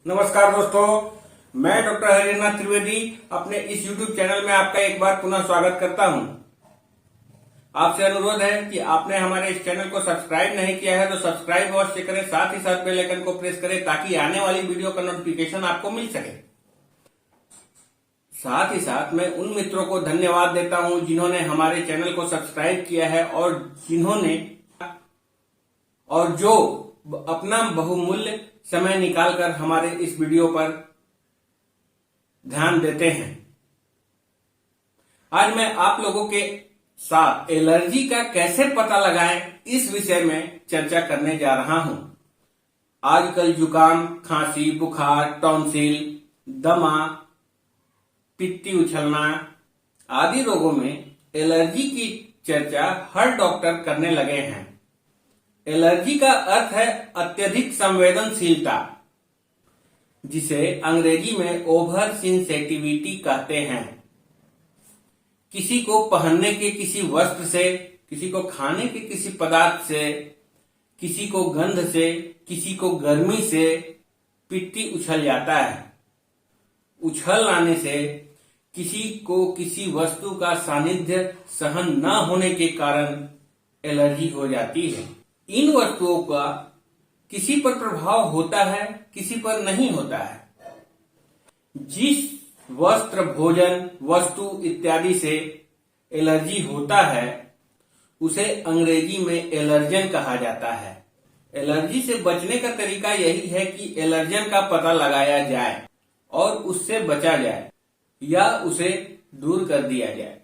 नमस्कार दोस्तों, मैं डॉक्टर हरिनाथ त्रिवेदी अपने इस YouTube चैनल में आपका एक बार पुनः स्वागत करता हूं। आपसे अनुरोध है कि आपने हमारे इस चैनल को सब्सक्राइब नहीं किया है तो सब्सक्राइब अवश्य करें, साथ ही साथ बेल आइकन को प्रेस करें ताकि आने वाली वीडियो का नोटिफिकेशन आपको मिल सके। साथ ही साथ मैं उन मित्रों को धन्यवाद देता हूं जिन्होंने हमारे चैनल को सब्सक्राइब किया है और जो अपना बहुमूल्य समय निकालकर हमारे इस वीडियो पर ध्यान देते हैं। आज मैं आप लोगों के साथ एलर्जी का कैसे पता लगाएं इस विषय में चर्चा करने जा रहा हूं। आजकल जुकाम, खांसी, बुखार, टॉन्सिल, दमा, पित्ती उछलना आदि रोगों में एलर्जी की चर्चा हर डॉक्टर करने लगे हैं। एलर्जी का अर्थ है अत्यधिक संवेदनशीलता, जिसे अंग्रेजी में ओवर सेंसिटिविटी कहते हैं। किसी को पहनने के किसी वस्त्र से, किसी को खाने के किसी पदार्थ से, किसी को गंध से, किसी को गर्मी से पित्ती उछल जाता है। उछल आने से किसी को किसी वस्तु का सानिध्य सहन न होने के कारण एलर्जी हो जाती है। इन वस्तुओं का किसी पर प्रभाव होता है, किसी पर नहीं होता है। जिस वस्त्र, भोजन, वस्तु इत्यादि से एलर्जी होता है उसे अंग्रेजी में एलर्जन कहा जाता है। एलर्जी से बचने का तरीका यही है कि एलर्जन का पता लगाया जाए और उससे बचा जाए या उसे दूर कर दिया जाए।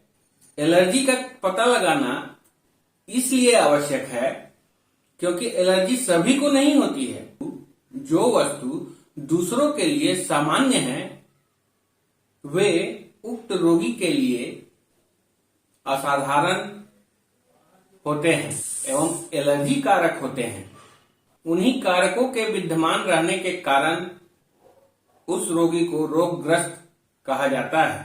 एलर्जी का पता लगाना इसलिए आवश्यक है क्योंकि एलर्जी सभी को नहीं होती है। जो वस्तु दूसरों के लिए सामान्य है वे उक्त रोगी के लिए असाधारण होते हैं एवं एलर्जी कारक होते हैं। उन्हीं कारकों के विद्यमान रहने के कारण उस रोगी को रोगग्रस्त कहा जाता है।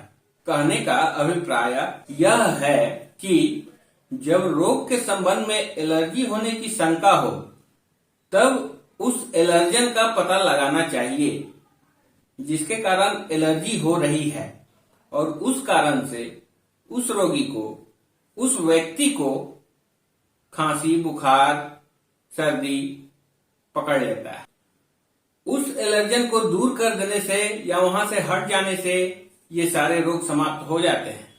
कहने का अभिप्राय यह है कि जब रोग के संबंध में एलर्जी होने की शंका हो तब उस एलर्जन का पता लगाना चाहिए जिसके कारण एलर्जी हो रही है, और उस कारण से उस रोगी को, उस व्यक्ति को खांसी, बुखार, सर्दी पकड़ लेता है। उस एलर्जन को दूर कर देने से या वहां से हट जाने से ये सारे रोग समाप्त हो जाते हैं।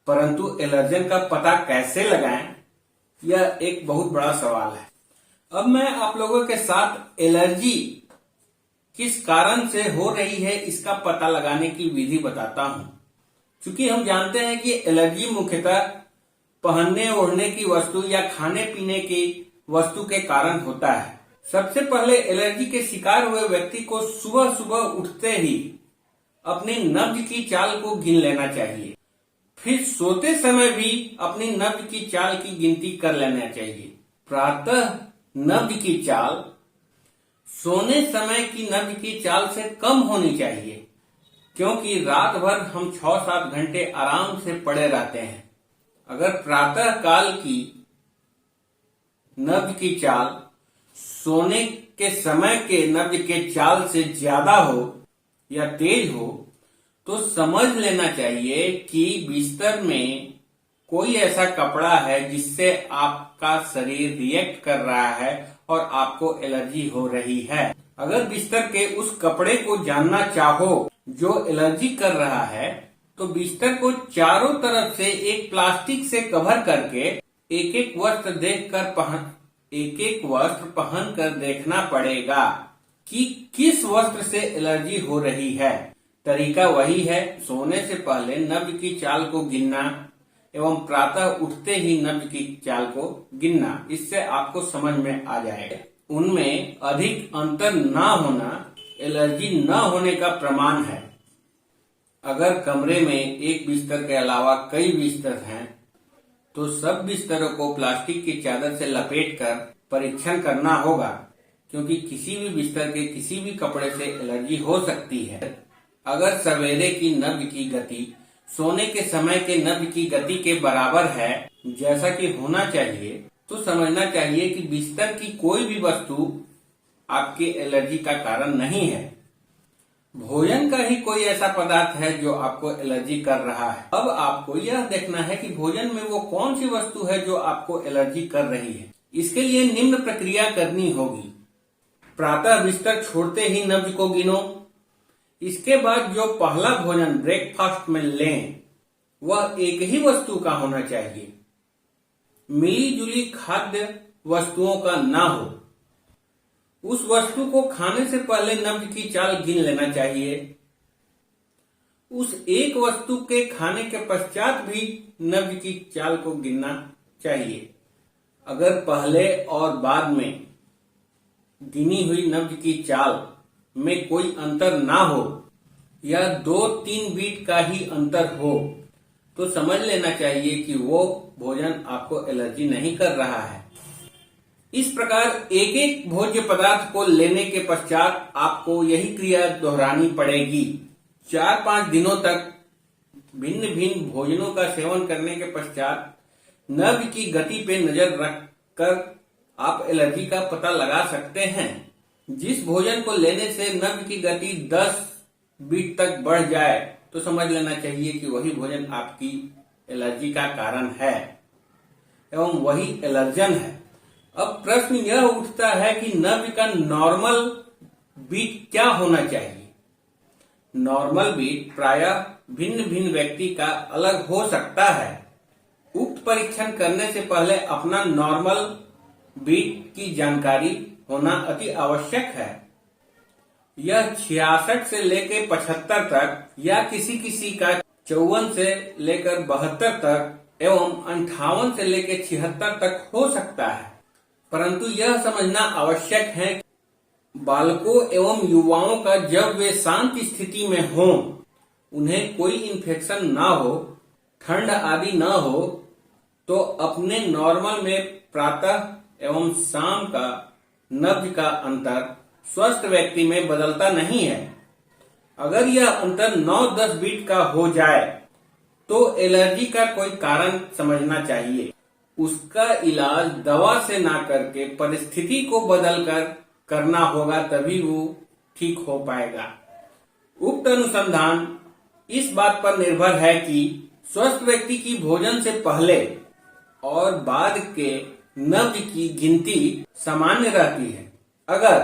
परंतु एलर्जन का पता कैसे लगाएं, यह एक बहुत बड़ा सवाल है। अब मैं आप लोगों के साथ एलर्जी किस कारण से हो रही है इसका पता लगाने की विधि बताता हूं। क्योंकि हम जानते हैं कि एलर्जी मुख्यतः पहनने ओढ़ने की वस्तु या खाने पीने की वस्तु के कारण होता है। सबसे पहले एलर्जी के शिकार हुए व्यक्ति को सुबह सुबह उठते ही अपनी नब्ज की चाल को गिन लेना चाहिए। फिर सोते समय भी अपनी नब्ज की चाल की गिनती कर लेना चाहिए। प्रातः नब्ज की चाल सोने समय की नब्ज की चाल से कम होनी चाहिए, क्योंकि रात भर हम 6-7 घंटे आराम से पड़े रहते हैं। अगर प्रातः काल की नब्ज की चाल सोने के समय के नब्ज के चाल से ज्यादा हो या तेज हो तो समझ लेना चाहिए कि बिस्तर में कोई ऐसा कपड़ा है जिससे आपका शरीर रिएक्ट कर रहा है और आपको एलर्जी हो रही है। अगर बिस्तर के उस कपड़े को जानना चाहो जो एलर्जी कर रहा है तो बिस्तर को चारों तरफ से एक प्लास्टिक से कवर करके एक एक वस्त्र पहन कर देखना पड़ेगा कि किस वस्त्र से एलर्जी हो रही है। तरीका वही है, सोने से पहले नब्ज की चाल को गिनना एवं प्रातः उठते ही नब्ज की चाल को गिनना। इससे आपको समझ में आ जाएगा। उनमें अधिक अंतर न होना एलर्जी न होने का प्रमाण है। अगर कमरे में एक बिस्तर के अलावा कई बिस्तर हैं तो सब बिस्तरों को प्लास्टिक की चादर से लपेटकर परीक्षण करना होगा, क्योंकि किसी भी बिस्तर के किसी भी कपड़े से एलर्जी हो सकती है। अगर सवेरे की नब्ज की गति सोने के समय के नब्ज की गति के बराबर है, जैसा कि होना चाहिए, तो समझना चाहिए कि बिस्तर की कोई भी वस्तु आपके एलर्जी का कारण नहीं है। भोजन का ही कोई ऐसा पदार्थ है जो आपको एलर्जी कर रहा है। अब आपको यह देखना है कि भोजन में वो कौन सी वस्तु है जो आपको एलर्जी कर रही है। इसके लिए निम्न प्रक्रिया करनी होगी। प्रातः बिस्तर छोड़ते ही नब्ज को गिनो। इसके बाद जो पहला भोजन ब्रेकफास्ट में लें वह एक ही वस्तु का होना चाहिए, मिली जुली खाद्य वस्तुओं का ना हो। उस वस्तु को खाने से पहले नब्ज की चाल गिन लेना चाहिए। उस एक वस्तु के खाने के पश्चात भी नब्ज की चाल को गिनना चाहिए। अगर पहले और बाद में गिनी हुई नब्ज की चाल में कोई अंतर ना हो या 2-3 बीट का ही अंतर हो तो समझ लेना चाहिए कि वो भोजन आपको एलर्जी नहीं कर रहा है। इस प्रकार एक एक भोज्य पदार्थ को लेने के पश्चात आपको यही क्रिया दोहरानी पड़ेगी। 4-5 दिनों तक भिन्न भिन्न भोजनों का सेवन करने के पश्चात नब्ज की गति पे नजर रखकर आप एलर्जी का पता लगा सकते हैं। जिस भोजन को लेने से नब्ज की गति 10 बीट तक बढ़ जाए तो समझ लेना चाहिए कि वही भोजन आपकी एलर्जी का कारण है एवं वही एलर्जन है। अब प्रश्न यह उठता है कि नब्ज का नॉर्मल बीट क्या होना चाहिए। नॉर्मल बीट प्रायः भिन्न भिन्न व्यक्ति का अलग हो सकता है। उक्त परीक्षण करने से पहले अपना नॉर्मल बीट की जानकारी होना अति आवश्यक है। यह 66 से लेकर 75 तक या किसी किसी का 54 से लेकर 72 तक एवं 58 से लेकर 76 तक हो सकता है। परंतु यह समझना आवश्यक है कि बालकों एवं युवाओं का जब वे शांत स्थिति में हों, उन्हें कोई इन्फेक्शन ना हो, ठंड आदि ना हो, तो अपने नॉर्मल में प्रातः एवं शाम का नब्ज का अंतर स्वस्थ व्यक्ति में बदलता नहीं है। अगर यह अंतर 9-10 बीट का हो जाए तो एलर्जी का कोई कारण समझना चाहिए। उसका इलाज दवा से ना करके परिस्थिति को बदलकर करना होगा, तभी वो ठीक हो पाएगा। उक्त अनुसंधान इस बात पर निर्भर है कि स्वस्थ व्यक्ति की भोजन से पहले और बाद के नब्ज की गिनती सामान्य रहती है। अगर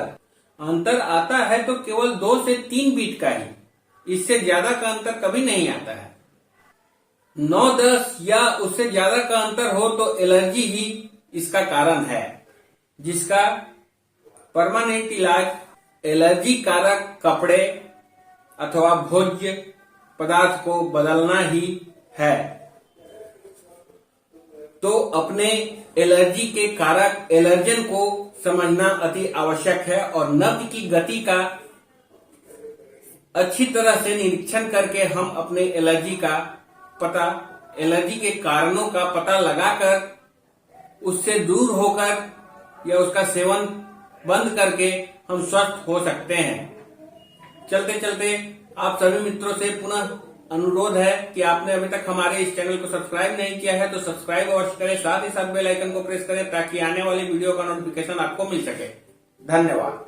अंतर आता है तो केवल 2 से 3 बीट का ही, इससे ज्यादा का अंतर कभी नहीं आता है। 9-10 या उससे ज्यादा का अंतर हो तो एलर्जी ही इसका कारण है, जिसका परमानेंट इलाज एलर्जी कारक कपड़े अथवा भोज्य पदार्थ को बदलना ही है। तो अपने एलर्जी के कारक एलर्जन को समझना अति आवश्यक है और नब्ज की गति का अच्छी तरह से निरीक्षण करके हम अपने एलर्जी के कारणों का पता लगाकर उससे दूर होकर या उसका सेवन बंद करके हम स्वस्थ हो सकते हैं। चलते चलते आप सभी मित्रों से पुनः अनुरोध है कि आपने अभी तक हमारे इस चैनल को सब्सक्राइब नहीं किया है तो सब्सक्राइब अवश्य करें, साथ ही साथ बेल आइकन को प्रेस करें ताकि आने वाली वीडियो का नोटिफिकेशन आपको मिल सके। धन्यवाद।